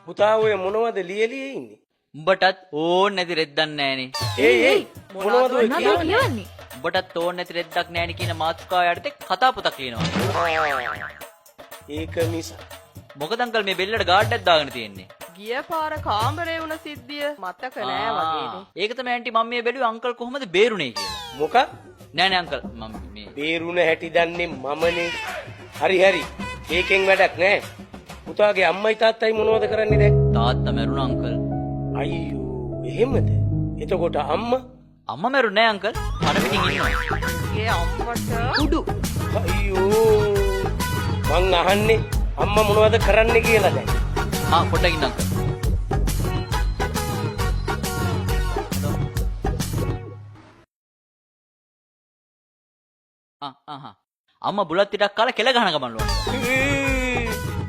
පුතා ඔය මොනවද ලියලියේ ඉන්නේ? උඹටත් ඕන් නැති රෙද්දක් නෑනේ. ඒයි මොනවද ඔය කියන්නේ? උඹටත් ඕන් නැති රෙද්දක් නෑනේ කියන මාතෘකාව යටතේ කතා පොතක් ලියනවා. ඒක නිසා මොකද අංකල් මේ බෙල්ලට ගාඩ් එකක් දාගෙන තියෙන්නේ. ගිය පාර කාමරේ වුණ සිද්ධිය මතක නෑ වගේනේ. ඒක තමයි ආන්ටි මම මේ බැලුවේ අංකල් කොහොමද බේරුනේ කියලා. මොකක්? නෑ නෑ අංකල් මම මේ බේරුණ හැටි දන්නේ මමනේ. හරි හරි. ඒකෙන් වැඩක් නෑ. පුතාගේ අම්මයි තාත්තයි මොනවද කරන්නේ දැන්? තාත්තා මැරුණා අංකල්. අයියෝ එහෙමද? එතකොට අම්මා මැරුණේ නෑ අංකල්. අර පිටින් ඉන්නවා. ගේ අම්මට උඩු. අයියෝ මං අහන්නේ අම්මා මොනවද කරන්නේ කියලා දැන්. පොඩ්ඩක් ඉන්න අංකල්. අම්මා බුලත් ටිකක් කාලා කෙල ගහන ගමන්ලු.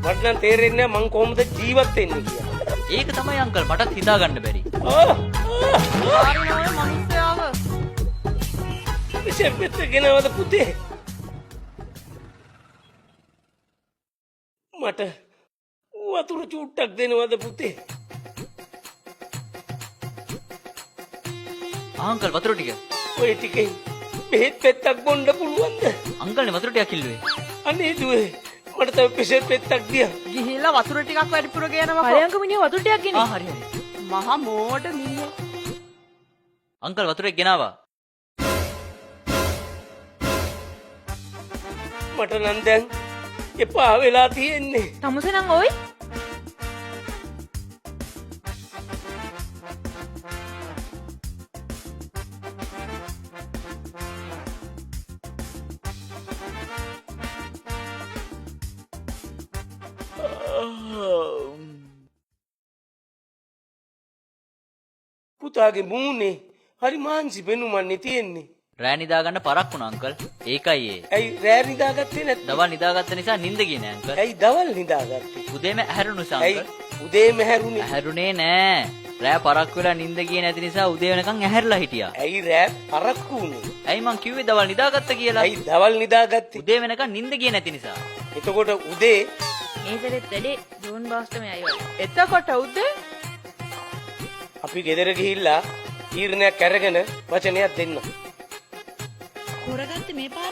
මට නම් තේරෙන්නේ නැහැ මං කොහොමද ජීවත් වෙන්නේ කියලා. ඒක තමයි අංකල් මටත් හිතා ගන්න බැරි. ආරිනෝනේ මිනිස්යාව. ඉතින් ගෙනවද පුතේ? මට වතුර චූට්ටක් දෙනවද පුතේ? අංකල් වතුර ටික. ඔය ටිකෙන් බෙහෙත් පෙත්තක් බොන්න පුළුවන්ද? අංකල් නේ වතුර ටිකක් කිල්ලුවේ. අනේ දුවේ මට තව බෙහෙත් පෙත්තක් දියා. ගිහිල්ලා වතුර ටිකක් වැඩිපුර ගේනවා. හරි අංක මිනිහ වතුර ටිකක් ගෙනේ. හරි හරි. මහා මෝඩ මිනිහ. අංකල් වතුරේ ගෙනාවා. මට නම් දැන් එපා වෙලා තියෙන්නේ. තමුසේ නම් ඔයි පුතාගේ මූණේ හරි මාංශි පෙනුමන්නේ තියෙන්නේ. රෑ නිදා ගන්න පරක් වුණා අංකල්. ඒකයි ඒ. ඇයි රෑ නිදාගත්තේ නැත්නම්? දවල් නිදාගත්ත නිසා නිින්ද ගියේ නෑ අංකල්. ඇයි දවල් නිදාගත්තේ? උදේම ඇහැරුණු නිසා ඇයි අංකල්. උදේම හැරුණේ? ඇහැරුණේ නෑ. රෑ පරක් වෙලා නිින්ද ගියේ නැති නිසා උදේ වෙනකන් ඇහැරලා හිටියා. ඇයි රෑ පරක්කු උනේ? ඇයි මං කිව්වේ දවල් නිදාගත්ත කියලා? ඇයි දවල් නිදාගත්තේ? උදේ වෙනකන් නිින්ද ගියේ නැති නිසා. එතකොට උදේ මේ සැරේත් වැඩේ ජෝන් බාස්ටම යයි වගේ. එතකොට උදේ අපි ගෙදර ගිහිල්ලා තීරණයක් අරගෙන වචනයක් දෙන්න. හොරගත්තේ මේ පාර